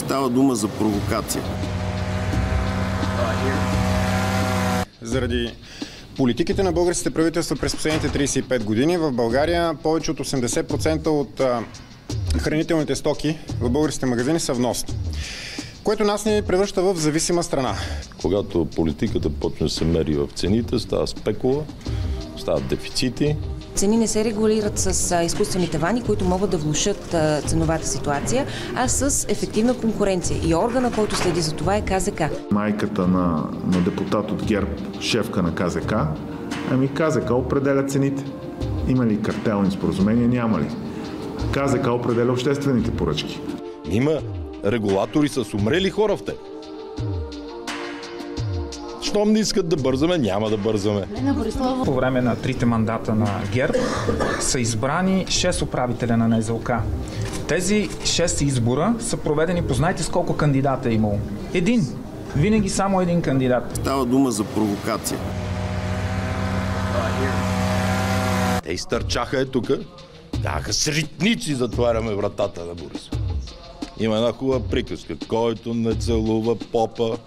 Става дума за провокация. Заради политиките на българските правителства през последните 35 години в България повече от 80% от хранителните стоки в българските магазини са внос, което нас ни превръща в зависима страна. Когато политиката почне да се мери в цените, става спекула, стават дефицити. Цени не се регулират с изкуствени тавани, които могат да внушат ценовата ситуация, а с ефективна конкуренция. И органа, който следи за това, е КЗК. Майката на депутат от ГЕРБ, шефка на КЗК, КЗК определя цените. Има ли картелни споразумения? Няма ли. КЗК определя обществените поръчки. Има регулатори с умрели хора в теб. Щом не искат да бързаме, няма да бързаме. По време на трите мандата на ГЕРБ са избрани 6 управителя на НЗОК. Тези 6 избора са проведени, познайте с колко кандидата е имало. Един. Винаги само един кандидат. Става дума за провокация. Те изтърчаха тук. Даха с ритници затваряме вратата на Борисов. Има една хубава приказка. Който не целува попа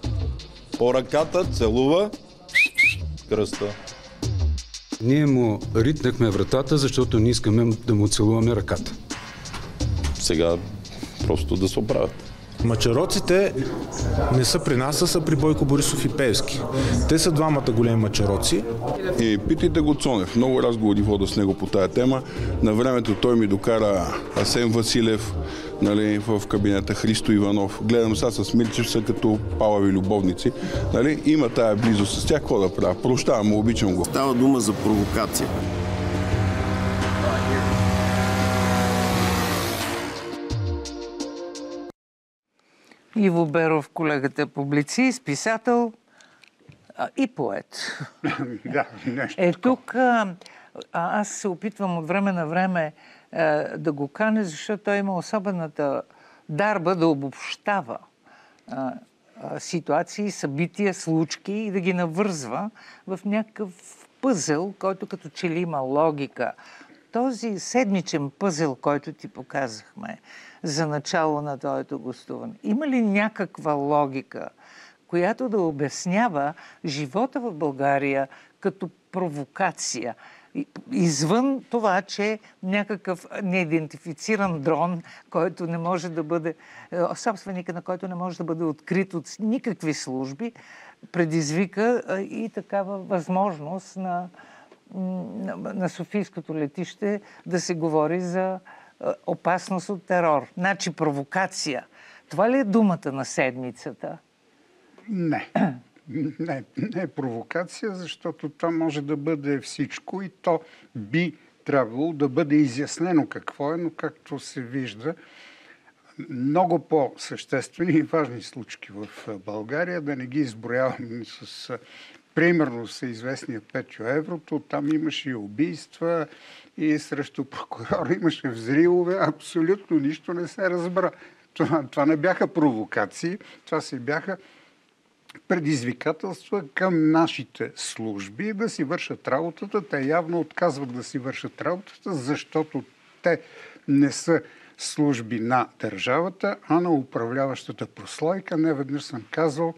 по ръката, целува кръста. Ние му ритнахме вратата, защото не искаме да му целуваме ръката. Сега просто да се оправят. Мачароците не са при нас, а са при Бойко Борисов и Пеевски. Те са двамата големи мачароци. И питайте го Цонев. Много разговори вода с него по тая тема. На времето той ми докара Асен Василев, нали, в кабинета Христо Иванов. Гледам сега с Мирчев са като палави любовници. Нали, има тая близост с тях. Какво да правя? Прощавам му, обичам го. Става дума за провокация. Иво Беров, колегата публицист, писател и поет. Да, нещо. Тук аз се опитвам от време на време да го каня, защото той има особената дарба да обобщава ситуации, събития, случки и да ги навързва в някакъв пъзел, който като че ли има логика. Този седмичен пъзел, който ти показахме за начало на твоето гостуване, има ли някаква логика, която да обяснява живота в България като провокация? Извън това, че някакъв неидентифициран дрон, който не може да бъде, собственика на който не може да бъде открит от никакви служби, предизвика и такава възможност на Софийското летище да се говори за опасност от терор. Значи провокация. Това ли е думата на седмицата? Не. Не е провокация, защото това може да бъде всичко и то би трябвало да бъде изяснено какво е, но както се вижда, много по-съществени и важни случки в България, да не ги изброявам с примерно съизвестния Петьо Еврото, там имаше и убийства, и срещу прокурора имаше взривове, абсолютно нищо не се разбра. Това не бяха провокации, това си бяха предизвикателства към нашите служби да си вършат работата. Те явно отказват да си вършат работата, защото те не са служби на държавата, а на управляващата прослойка. Неведнъж съм казал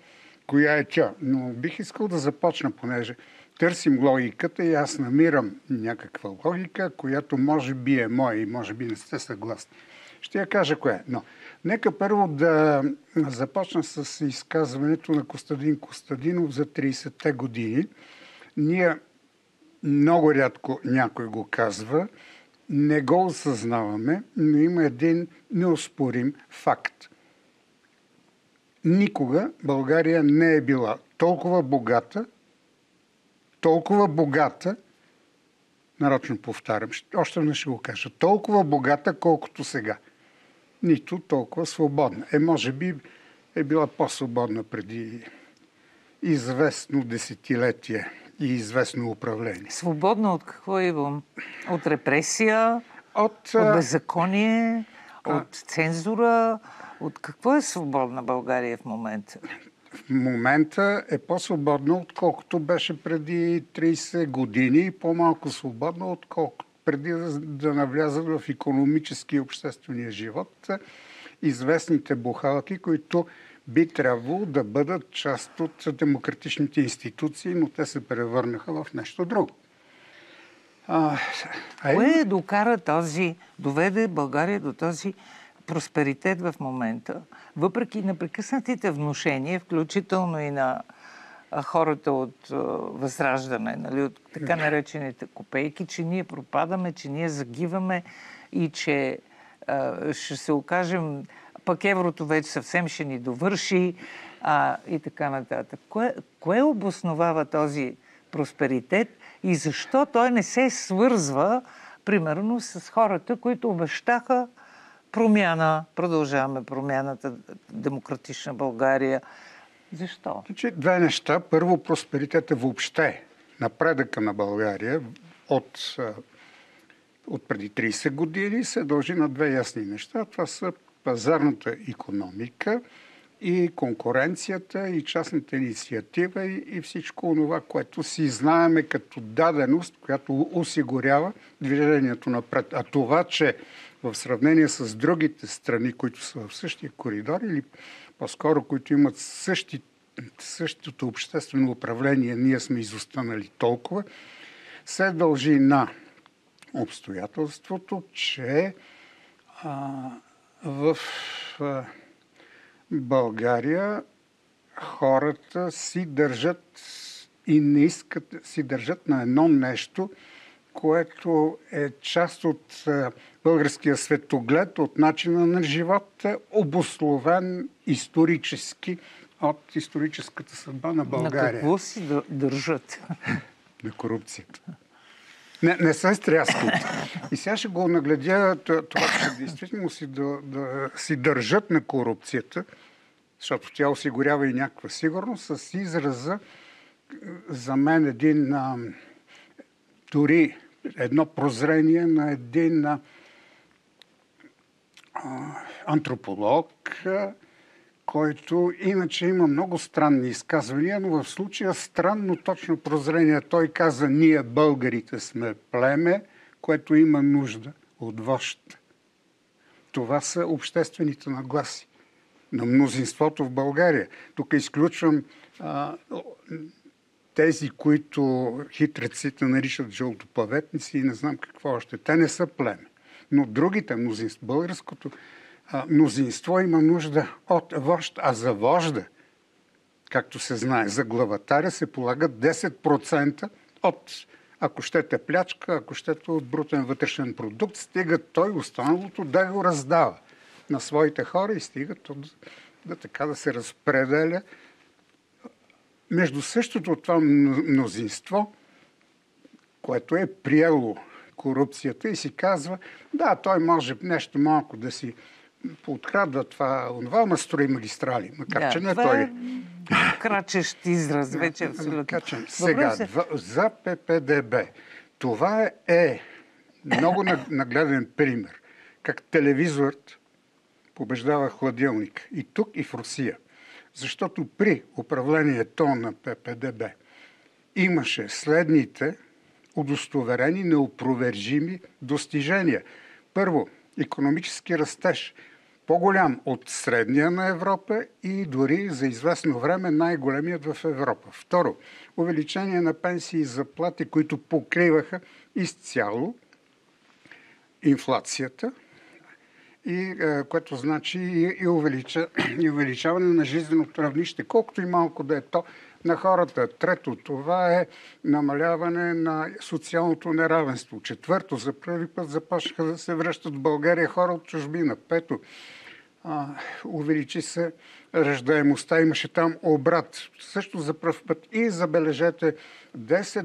коя е тя. Но бих искал да започна, понеже търсим логиката и аз намирам някаква логика, която може би е моя и може би не сте съгласни. Ще я кажа коя е. Но нека първо да започна с изказването на Костадин Костадинов за 30-те години. Ние много рядко някой го казва, не го осъзнаваме, но има един неоспорим факт. Никога България не е била толкова богата, нарочно повтарям, още не ще го кажа, толкова богата, колкото сега. Нито толкова свободна. Може би е била по-свободна преди известно десетилетие и известно управление. Свободна от какво, Иво? От репресия? От беззаконие? От цензура? От какво е свободна България в момента? В момента е по-свободна, отколкото беше преди 30 години и по-малко свободна, отколкото преди да навлязат в икономически и обществения живот. известните бухалки, които би трябвало да бъдат част от демократичните институции, но те се превърнаха в нещо друго. Кое доведе България до този просперитет в момента, въпреки непрекъснатите внушения, включително и на хората от Възраждане, нали, от така наречените копейки, че ние пропадаме, че ние загиваме и че ще се окажем, пък еврото вече съвсем ще ни довърши и така нататък. Кое обосновава този просперитет и защо той не се свързва, примерно, с хората, които обещаха промяна, продължаваме промяната, демократична България? Защо? Значи, две неща. Първо, просперитета въобще, напредъка на България от преди 30 години се дължи на две ясни неща. Това са пазарната икономика и конкуренцията, и частната инициатива, и всичко това, което си знаеме като даденост, която осигурява движението напред. А това, че в сравнение с другите страни, които са в същия коридор, или по-скоро, които имат същото обществено управление, ние сме изостанали толкова, се дължи на обстоятелството, че в България хората си държат и не искат, си държат на едно нещо, което е част от българския светоглед, от начина на живота, обусловен исторически от историческата съдба на България. На какво си държат? На корупцията. Не се стряскайте. И сега ще го нагледя това, че действително си държат на корупцията, защото тя осигурява и някаква сигурност, с израза за мен дори едно прозрение на един антрополог, който иначе има много странни изказвания, но в случая странно точно прозрение. Той каза: ние българите сме племе, което има нужда от вожд. Това са обществените нагласи на мнозинството в България. Тук изключвам тези, които хитреците наричат жълтоплаветници и не знам какво още. Те не са племе. Но другите мнозинство, българското мнозинство има нужда от вожд, а за вожда, както се знае, за главатаря се полагат 10% от, ако щете плячка, ако щете от брутен вътрешен продукт, стига той останалото да го раздава на своите хора и стига да се разпределя между същото това мнозинство, което е приело корупцията и си казва: да, той може нещо малко да си подкрадва това, ама строи магистрали. Макар че не той. Крачещ израз, вече абсолютно. Сега, за ППДБ. Това е много нагледен пример. Как телевизорът побеждава хладилник. И тук, и в Русия. Защото при управлението на ППДБ имаше следните удостоверени, неопровержими достижения. Първо, икономически растеж, по-голям от средния на Европа и дори за известно време най-големият в Европа. Второ, увеличение на пенсии и заплати, които покриваха изцяло инфлацията, и което значи и увеличаване на жизненото равнище, колкото и малко да е то на хората. Трето, това е намаляване на социалното неравенство. Четвърто, за първи път започнаха да се връщат в България хора от чужбина. Пето, увеличи се раждаемостта, имаше там обрат. Също за пръв път и забележете 10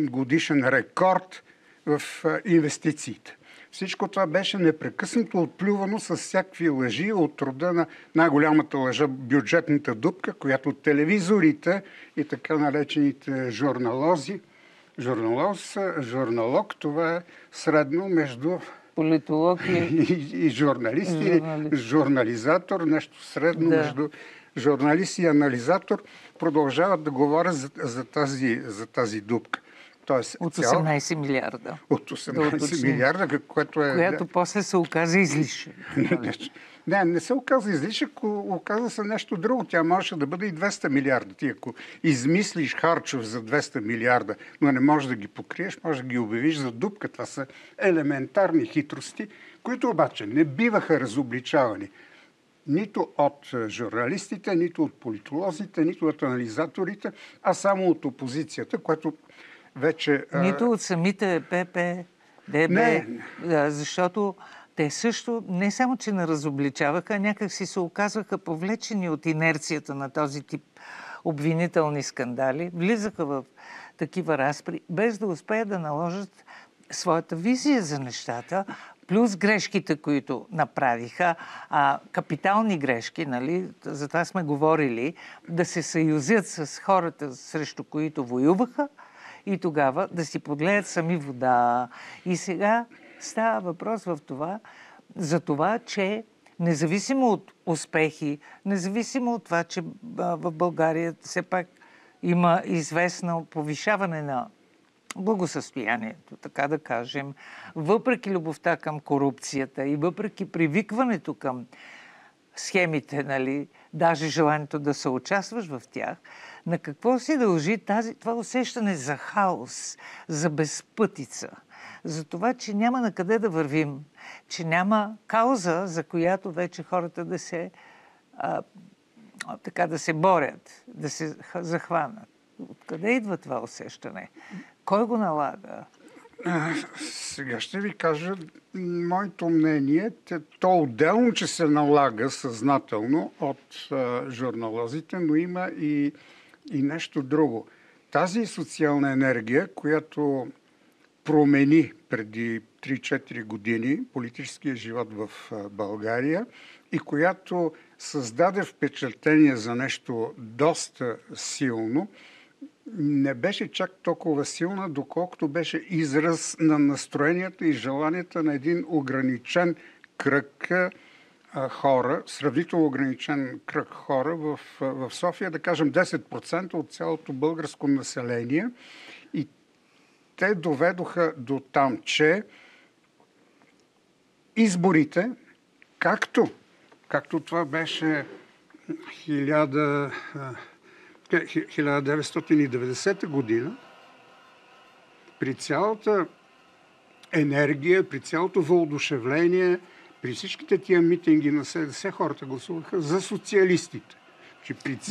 годишен рекорд в инвестициите. Всичко това беше непрекъснато отплювано с всякакви лъжи от рода на най-голямата лъжа, бюджетната дупка, която телевизорите и така наречените журналози, журналог, това е средно между политолог и журналист, или журнализатор, нещо средно между журналист и анализатор, продължават да говорят за тази дупка. Тоест, от 18 милиарда. От 18 милиарда, която после се оказа излишък. Не се оказа излишък, оказа се нещо друго. Тя можеше да бъде и 200 милиарда. Ти ако измислиш харчов за 200 милиарда, но не можеш да ги покриеш, можеш да ги обявиш за дупка. Това са елементарни хитрости, които обаче не биваха разобличавани нито от журналистите, нито от политолозите, нито от анализаторите, а само от опозицията, което вече... Нито от самите ПП, ДБ, защото те също не само, че не разобличаваха, някак си се оказваха повлечени от инерцията на този тип обвинителни скандали, влизаха в такива разпри, без да успеят да наложат своята визия за нещата, плюс грешките, които направиха, капитални грешки, нали, за това сме говорили, да се съюзят с хората, срещу които воюваха, и тогава да си подлеят сами вода. И сега става въпрос за това, че независимо от успехи, независимо от това, че в България все пак има известно повишаване на благосъстоянието, така да кажем, въпреки любовта към корупцията и въпреки привикването към схемите, нали, даже желанието да се участваш в тях, на какво се дължи това усещане за хаос, за безпътица, за това, че няма на къде да вървим, че няма кауза, за която вече хората да се борят, да се захванат. Откъде идва това усещане? Кой го налага? Сега ще ви кажа моето мнение. То отделно, че се налага съзнателно от журналозите, но има и нещо друго. Тази социална енергия, която промени преди 3-4 години политическия живот в България и която създаде впечатление за нещо доста силно, не беше чак толкова силна, доколкото беше израз на настроенията и желанията на един ограничен кръг хора, сравнително ограничен кръг хора в София, да кажем 10% от цялото българско население. И те доведоха до там, че изборите, както това беше 1990 година, при цялата енергия, при цялото въодушевление, при всичките тия митинги на СДС, хората гласуваха за социалистите.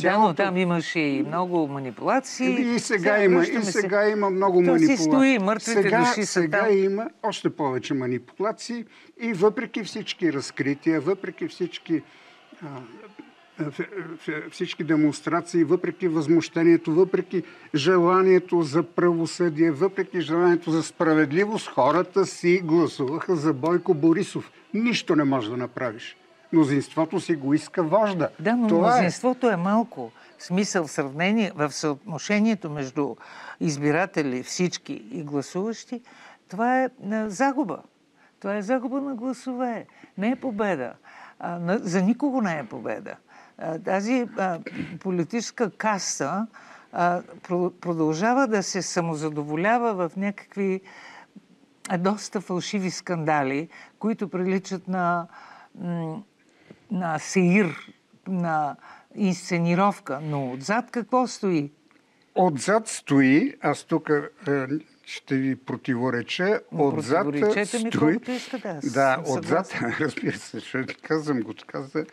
Но там имаше и много манипулации. И сега има много манипулации. Стои, мъртвите души са сега там. Има още повече манипулации и въпреки всички разкрития, въпреки всички демонстрации, въпреки възмущението, въпреки желанието за правосъдие, въпреки желанието за справедливост, хората си гласуваха за Бойко Борисов. Нищо не можеш да направиш. Мнозинството си го иска вожда. Да, но мнозинството е малко. В смисъл, в сравнение, в съотношението между избиратели, всички и гласуващи, това е загуба. Това е загуба на гласове. Не е победа. За никого не е победа. Тази политическа каста продължава да се самозадоволява в някакви доста фалшиви скандали, които приличат на сеир, на инсценировка. Но отзад какво стои? Отзад стои, аз тук ще ви противореча, отзад стои... колкото искате. Отзад, разбира се, ще казвам го така за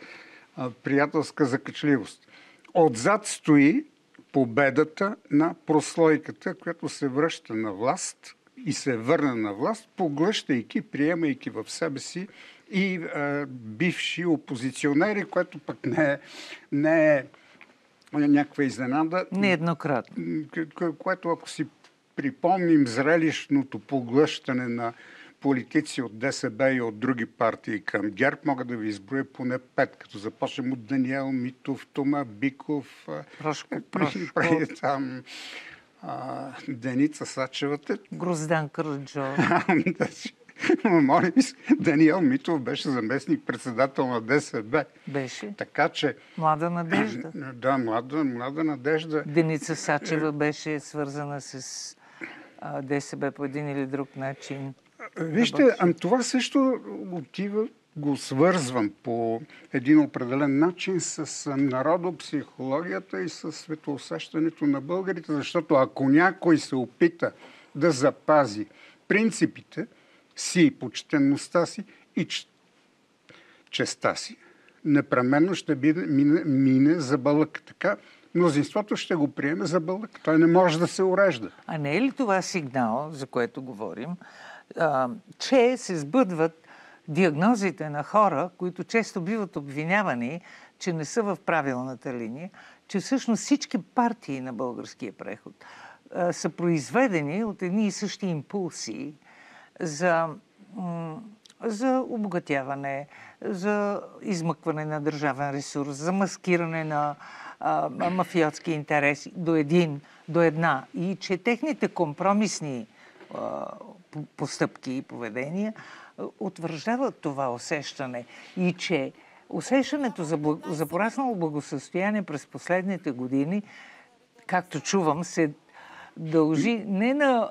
приятелска закачливост. Отзад стои победата на прослойката, която се връща на власт и се върна на власт, поглъщайки, приемайки в себе си и бивши опозиционери, което пък не е някаква изненада. Нееднократно. Което, ако си припомним зрелищното поглъщане на политици от ДСБ и от други партии към ГЕРБ, мога да ви изброя поне 5, като започнем от Даниел Митов, Тома Биков, там Деница Сачевата. Гроздан Караджов. Моля ви, Даниел Митов беше заместник-председател на ДСБ. Беше. Така че... Млада надежда. Да, млада надежда. Деница Сачева беше свързана с ДСБ по един или друг начин. Вижте, това също го свързвам по един определен начин с народопсихологията и с светоусещането на българите, защото ако някой се опита да запази принципите си, почтенността си и честта си, непременно ще мине за бълък. Така мнозинството ще го приеме за бълък. Той не може да се урежда. А не е ли това сигнал, за което говорим, че се сбъдват диагнозите на хора, които често биват обвинявани, че не са в правилната линия, че всъщност всички партии на българския преход са произведени от едни и същи импулси за обогатяване, за измъкване на държавен ресурс, за маскиране на мафиотски интереси до една. И че техните компромисни постъпки и поведения утвърждават това усещане. И че усещането за пораснало благосъстояние през последните години, както чувам, се дължи не на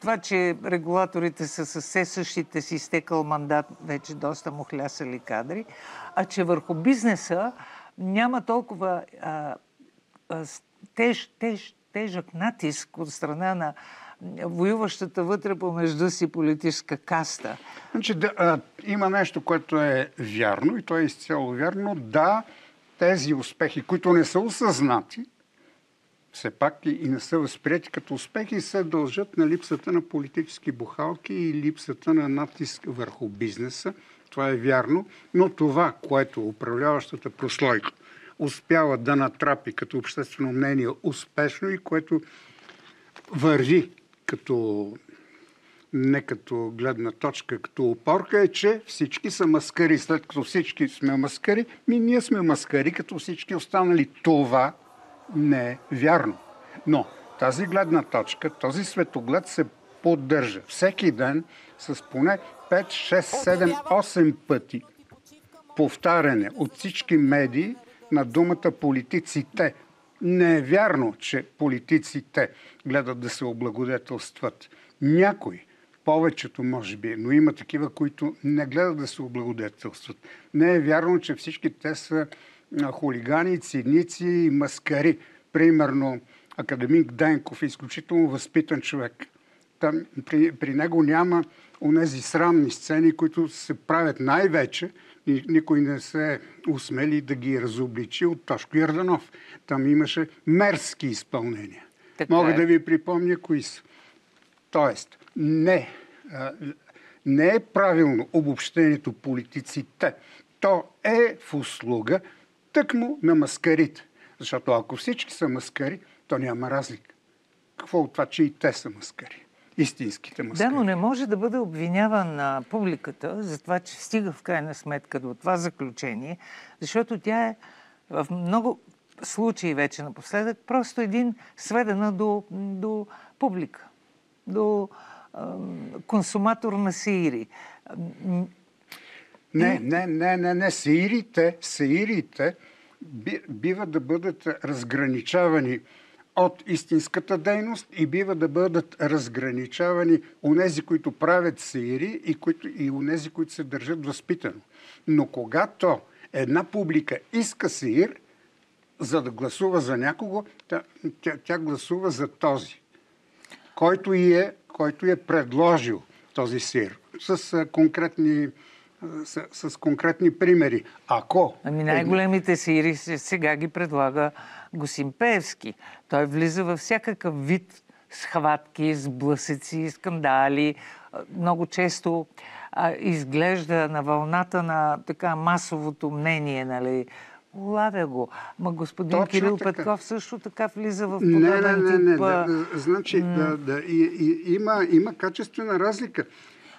това, че регулаторите са със все същите си изтекал мандат, вече доста му хлясали кадри, а че върху бизнеса няма толкова тежък натиск от страна на воюващата вътре помежду си политическа каста. Значи, има нещо, което е вярно и то е изцяло вярно. Да, тези успехи, които не са осъзнати, все пак и не са възприяти като успехи, се дължат на липсата на политически бухалки и липсата на натиск върху бизнеса. Това е вярно, но това, което управляващата прослойка успява да натрапи като обществено мнение успешно и което върви не като гледна точка, като опорка, е, че всички са маскари. След като всички сме маскари, ние сме маскари, като всички останали. Това не е вярно. Но тази гледна точка, този светоглед се поддържа всеки ден с поне 5, 6, 7, 8 пъти повтаряне от всички медии на думата политиците. Не е вярно, че политиците гледат да се облагодетелстват. Някои, повечето може би, но има такива, които не гледат да се облагодетелстват. Не е вярно, че всички те са хулигани, циници и маскари. Примерно, академик Денков е изключително възпитан човек. Там, при него няма онези срамни сцени, които се правят най-вече, и никой не се усмели да ги разобличи от Тошко Йорданов. Там имаше мерзки изпълнения. Мога да ви припомня кои са. Тоест, не е правилно обобщението политиците. То е в услуга тъкмо на маскарите. Защото ако всички са маскари, то няма разлика. Какво от това, че и те са маскари? Истинските маскари. Да, но не може да бъде обвиняван на публиката за това, че стига в крайна сметка до това заключение, защото тя е в много случаи вече напоследък просто сведена до публика, до консуматор на сеири. Не. Сеирите бива да бъдат разграничавани от истинската дейност и бива да бъдат разграничавани онези, които правят сеири и онези, които се държат възпитано. Но когато една публика иска сеир, за да гласува за някого, тя гласува за този, който е предложил този сеир. С конкретни примери. Най-големите сеири сега ги предлага Госим Пеевски. Той влиза във всякакъв вид схватки, сблъсъци, скандали. Много често изглежда на вълната на така масовото мнение, нали? Улавя го. Ма господин точно Кирил така. Петков също така влиза в подобен тип... Значи, има качествена разлика.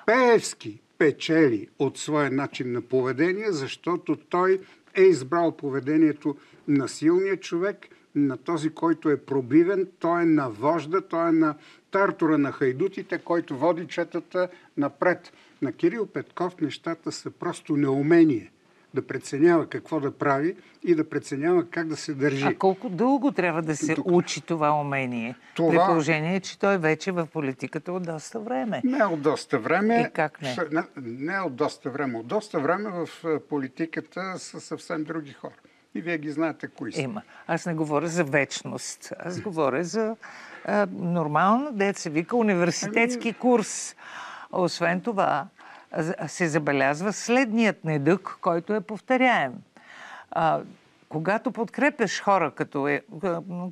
Пеевски печели от своя начин на поведение, защото той е избрал поведението на силния човек, на този, който е пробивен, той е на вожда, той е на тартора на хайдутите, който води четата напред. На Кирил Петков нещата са просто неумение да преценява какво да прави и да преценява как да се държи. А колко дълго трябва да се учи това умение? При положение, че той вече в политиката от доста време. Не от доста време. И как не? Не от доста време. От доста време в политиката са съвсем други хора. И вие ги знаете кои са. Аз не говоря за вечност. Аз говоря за нормално, дето се вика университетски курс. Освен това, се забелязва следният недък, който е повторяем. Когато подкрепяш хора като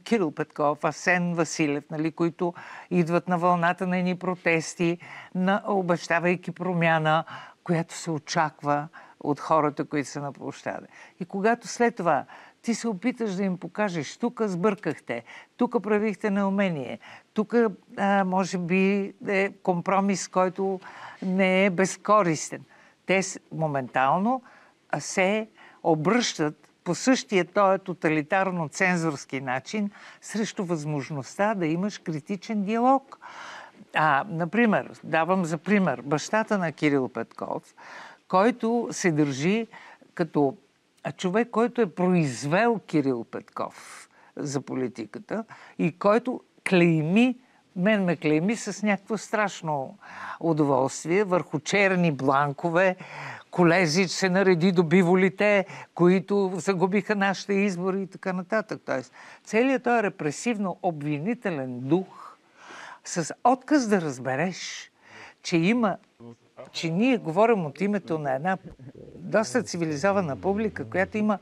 Кирил Петков, Асен Василев, нали, които идват на вълната на едни протести, обещавайки промяна, която се очаква от хората, които са на площада. И когато след това ти се опиташ да им покажеш, тук сбъркахте, тук правихте неумение, тук може би е компромис, който не е безкористен. Те моментално се обръщат по същия този тоталитарно-цензорски начин срещу възможността да имаш критичен диалог. Например, давам за пример бащата на Кирил Петков, който се държи като човек, който е произвел Кирил Петков за политиката и който ме клейми с някакво страшно удоволствие върху черни бланкове. Колезич се нареди до биволите, които загубиха нашите избори и така нататък. Тоест, целият този репресивно-обвинителен дух с отказ да разбереш, че ние говорим от името на една доста цивилизована публика, която има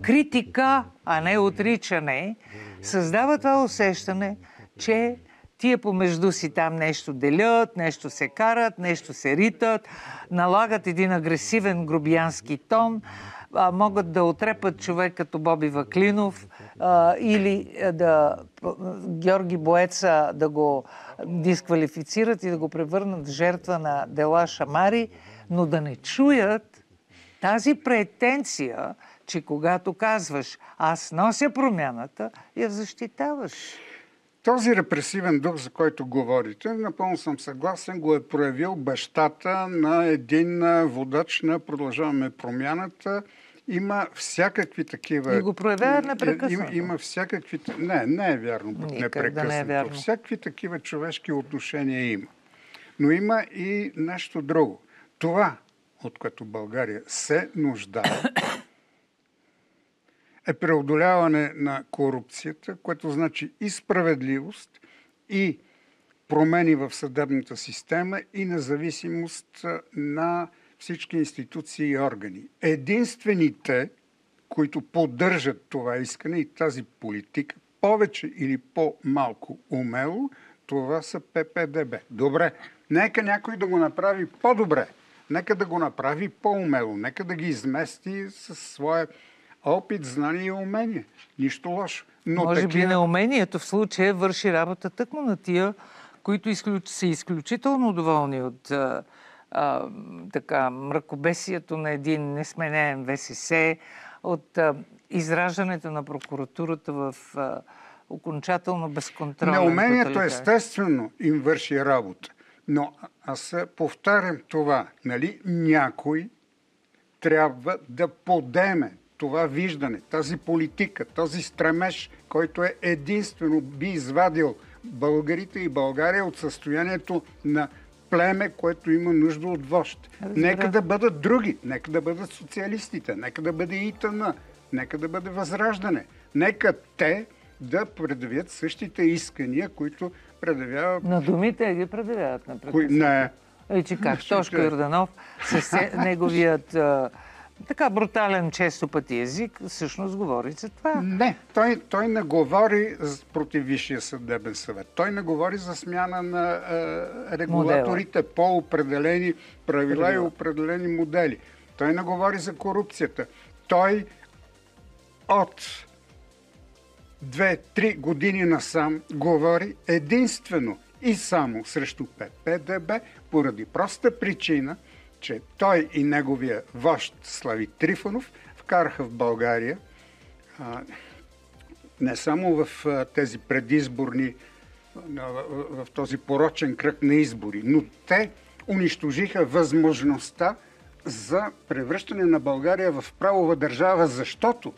критика, а не отричане, създава това усещане, че тия помежду си там нещо делят, нещо се карат, нещо се ритат, налагат един агресивен грубиянски тон, могат да отрепат човек като Боби Ваклинов или Георги Боеца да го дисквалифицират и да го превърнат в жертва на дела шамари, но да не чуят тази претенция, че когато казваш аз нося промяната, я защитаваш. Този репресивен дух, за който говорите, напълно съм съгласен, го е проявил бащата на един водач на Продължаваме промяната. Има всякакви такива... И го проявява непрекъснато. Има всякакви... Не е вярно. Непрекъснато. Да не е вярно. Всякакви такива човешки отношения има. Но има и нещо друго. Това, от което България се нуждае, е преодоляване на корупцията, което значи и справедливост, и промени в съдебната система, и независимост на всички институции и органи. Единствените, които поддържат това искане и тази политика, повече или по-малко умело, това са ППДБ. Добре, нека някой да го направи по-добре, нека да го направи по-умело, нека да ги измести със своя опит, знание и умение. Нищо лошо. Но може би неумението в случая върши работа тъкмо на тия, които са изключително доволни от мракобесието на един несменяем ВСС, от израждането на прокуратурата в окончателно безконтролен неумението естествено им върши работа. Но аз повтарям това. Нали? Някой трябва да подеме това виждане, тази политика, този стремеж, който е единствено би извадил българите и България от състоянието на племе, което има нужда от вожд. Нека да бъдат други, нека да бъдат социалистите, нека да бъде ИТН, нека да бъде Възраждане. Нека те да предявят същите искания, които предявяват... На думите ги предявяват непрекъснато. Не. Че как Тошко Йорданов с неговият така брутален често пъти език всъщност говори за това. Не, той не говори против Висшия съдебен съвет. Той не говори за смяна на регулаторите по определени правила и определени модели. Той не говори за корупцията. Той от 2-3 години насам говори единствено и само срещу ППДБ поради проста причина, че той и неговия вожд Слави Трифонов вкараха в България не само в тези предизборни, в този порочен кръг на избори, но те унищожиха възможността за превръщане на България в правова държава, защото,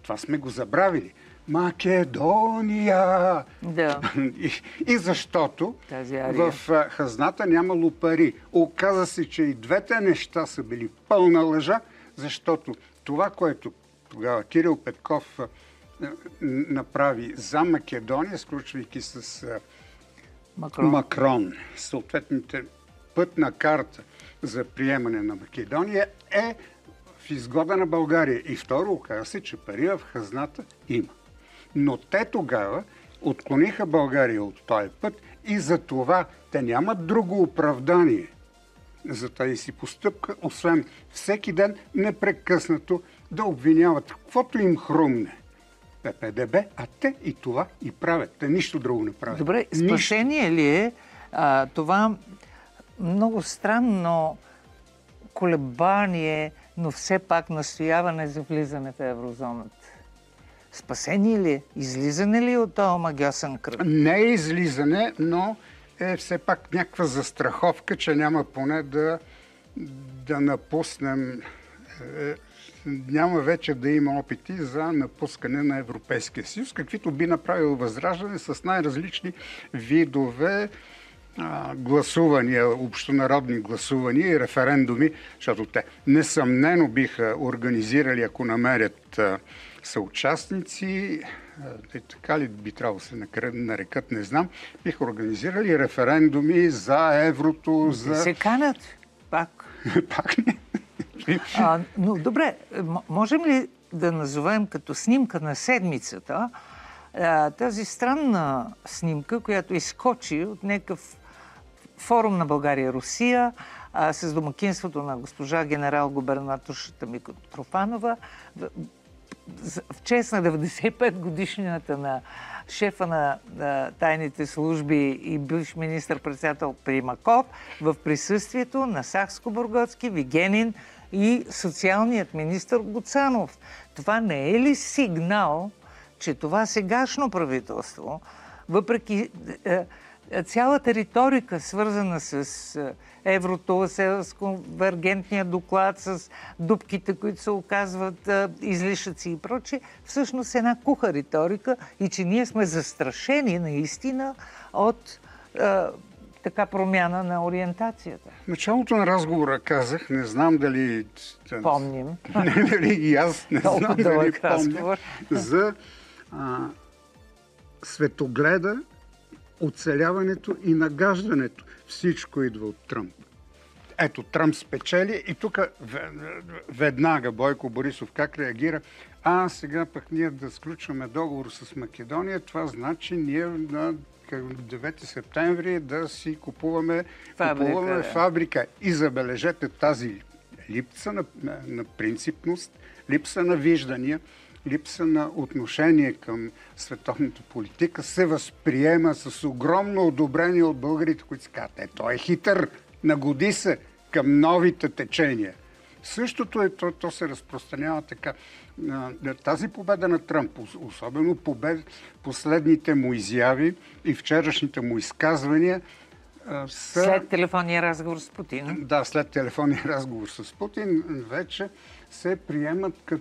това сме го забравили, Македония! Да. И защото в хазната нямало пари. Оказа се, че и двете неща са били пълна лъжа, защото това, което тогава Кирил Петков направи за Македония, сключвайки с Макрон съответните пътна карта за приемане на Македония, е в изгода на България. И второ, оказа се, че пари в хазната има. Но те тогава отклониха България от този път и за това те нямат друго оправдание за тази си постъпка, освен всеки ден непрекъснато да обвиняват каквото им хрумне ППДБ, а те и това и правят. Те нищо друго не правят. Добре, спасение ли е това много странно колебание, но все пак настояване за влизане в еврозоната? Спасение ли е? Излизане ли от този магиосен кръг? Не е излизане, но е все пак някаква застраховка, че няма поне да напуснем. Няма вече да има опити за напускане на Европейския съюз, каквито би направил Възраждане с най-различни видове гласувания, общонародни гласувания и референдуми, защото те несъмнено биха организирали, ако намерят съучастници, така ли би трябвало да се нарекат, не знам, биха организирали референдуми за еврото, за... се канят, пак. Пак не. Но добре, можем ли да назовем като снимка на седмицата тази странна снимка, която изскочи от някакъв форум на България-Русия с домакинството на госпожа генерал-губернаторшата Митрофанова в чест на 95 годишнината на шефа на тайните служби и бивш министър-председател Примаков в присъствието на Сакскобургготски, Вигенин и социалният министър Гуцанов. Това не е ли сигнал, че това сегашно правителство, въпреки цялата риторика, свързана с еврото, с конвергентния доклад, с дупките, които се оказват излишъци и прочее, всъщност е една куха риторика и че ние сме застрашени наистина от така промяна на ориентацията. В началото на разговора казах, не знам дали... Помним. Дали и аз не знам дали помня, за светогледа, оцеляването и нагаждането. Всичко идва от Тръмп. Ето, Тръмп спечели и тук веднага Бойко Борисов как реагира? Сега пък ние да сключваме договор с Македония, това значи ние на 9 септември да си купуваме фабрика. И забележете тази липса на принципност, липса на виждания, липса на отношение към световната политика се възприема с огромно одобрение от българите, които си казват, той е хитър, нагоди се към новите течения. Същото е, то се разпространява така. Тази победа на Тръмп, особено последните му изяви и вчерашните му изказвания, след телефонния разговор с Путин. Да, след телефонния разговор с Путин вече се приемат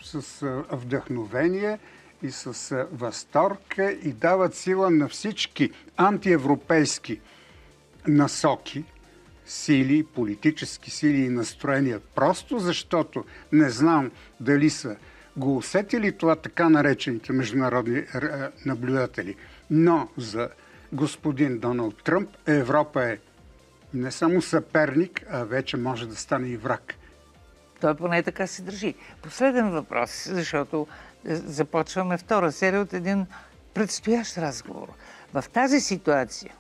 с вдъхновение и с възторг и дават сила на всички антиевропейски насоки, сили, политически сили и настроения. Просто защото не знам дали са го усетили това така наречените международни наблюдатели. Но за господин Доналд Тръмп Европа е не само съперник, а вече може да стане и враг. Той поне така се държи. Последен въпрос, защото започваме втора серия от един предстоящ разговор. В тази ситуация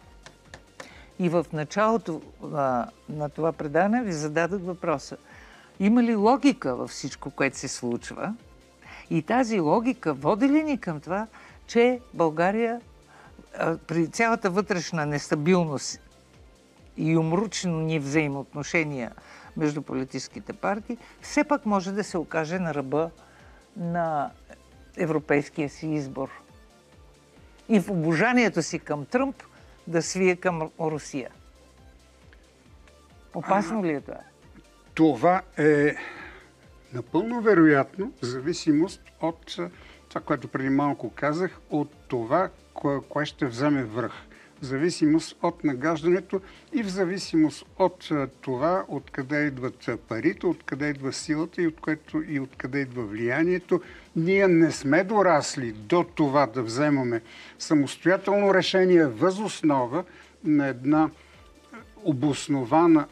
и в началото на това предаване ви зададох въпроса. Има ли логика във всичко, което се случва? И тази логика води ли ни към това, че България при цялата вътрешна нестабилност и умручни взаимоотношения между политическите партии, все пак може да се окаже на ръба на европейския си избор. И в обожанието си към Тръмп да свие към Русия. Опасно ли е това? Това е напълно вероятно в зависимост от това, което преди малко казах, от това, кое ще вземе връх. В зависимост от нагаждането и в зависимост от това, откъде идват парите, откъде идва силата и откъде идва влиянието. Ние не сме дорасли до това да вземаме самостоятелно решение въз основа на една обоснована,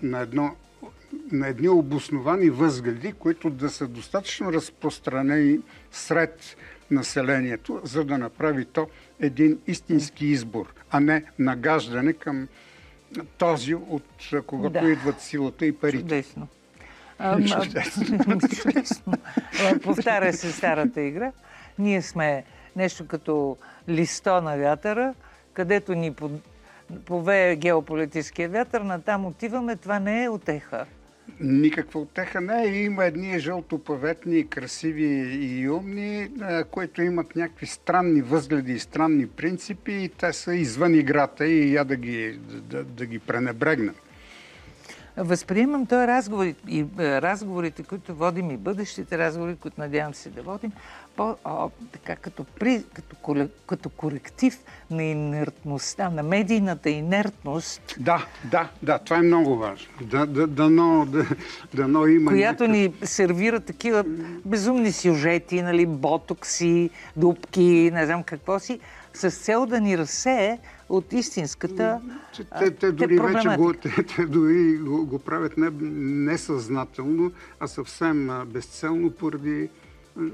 на едни обосновани възгледи, които да са достатъчно разпространени сред населението, за да направи то един истински избор, а не нагаждане към този, от когото идват силата и парите. Чудесно. Повтаря се старата игра. Ние сме нещо като листо на вятъра, където ни повее геополитическия вятър, натам отиваме. Това не е утеха. Никаква утеха не е. Има едни жълтопаветни, красиви и умни, които имат някакви странни възгледи и странни принципи и те са извън играта и я да ги пренебрегнем. Възприемам този разговор и разговорите, които водим, и бъдещите разговори, които надявам се да водим, като коректив на инертността, на медийната инертност. Да, това е много важно. Дано има... Която ни сервира такива безумни сюжети, нали, ботокси, дупки, не знам какво си, с цел да ни разсее от истинската те дори го правят несъзнателно, а съвсем безцелно поради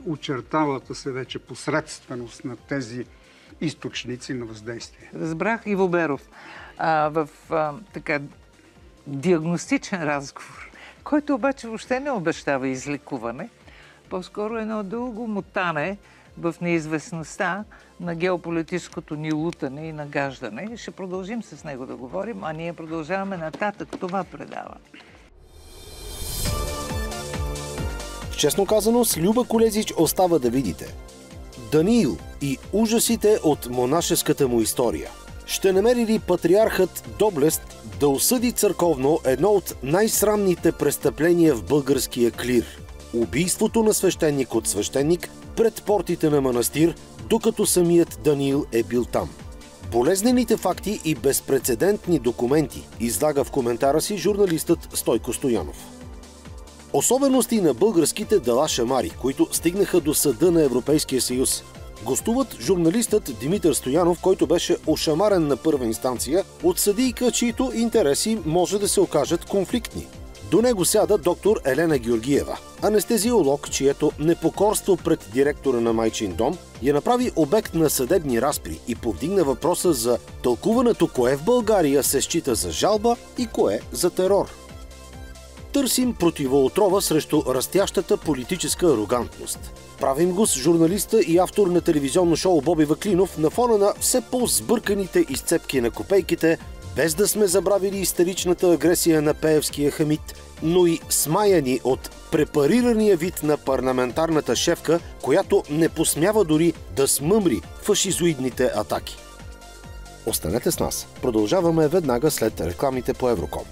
очерталата се вече посредственост на тези източници на въздействие. Разбрах, Иво Беров. В диагностичен разговор, който обаче въобще не обещава излекуване, по-скоро едно дълго мотане в неизвестността на геополитическото ни лутане и нагаждане. Ще продължим с него да говорим, а ние продължаваме нататък това предаване. Честно казано, с Люба Колезич остава да видите. Даниил и ужасите от монашеската му история. Ще намери ли патриархът доблест да осъди църковно едно от най-срамните престъпления в българския клир – убийството на свещеник от свещеник пред портите на манастир, докато самият Даниил е бил там. Болезнените факти и безпрецедентни документи излага в коментара си журналистът Стойко Стоянов. Особености на българските дела шамари, които стигнаха до Съда на Европейския съюз. Гостуват журналистът Димитър Стоянов, който беше ошамарен на първа инстанция от съдийка, чието интереси може да се окажат конфликтни. До него сяда доктор Елена Георгиева, анестезиолог, чието непокорство пред директора на Майчин дом я направи обект на съдебни разпри и повдигна въпроса за тълкуването кое в България се счита за жалба и кое за терор. Търсим противоотрова срещу растящата политическа арогантност. Правим го с журналиста и автор на телевизионно шоу Боби Ваклинов на фона на все по-сбърканите изцепки на копейките, без да сме забравили истеричната агресия на Пеевския Хамид, но и смаяни от препарирания вид на парламентарната шефка, която не посмява дори да смъмри фашизоидните атаки. Останете с нас. Продължаваме веднага след рекламите по Евроком.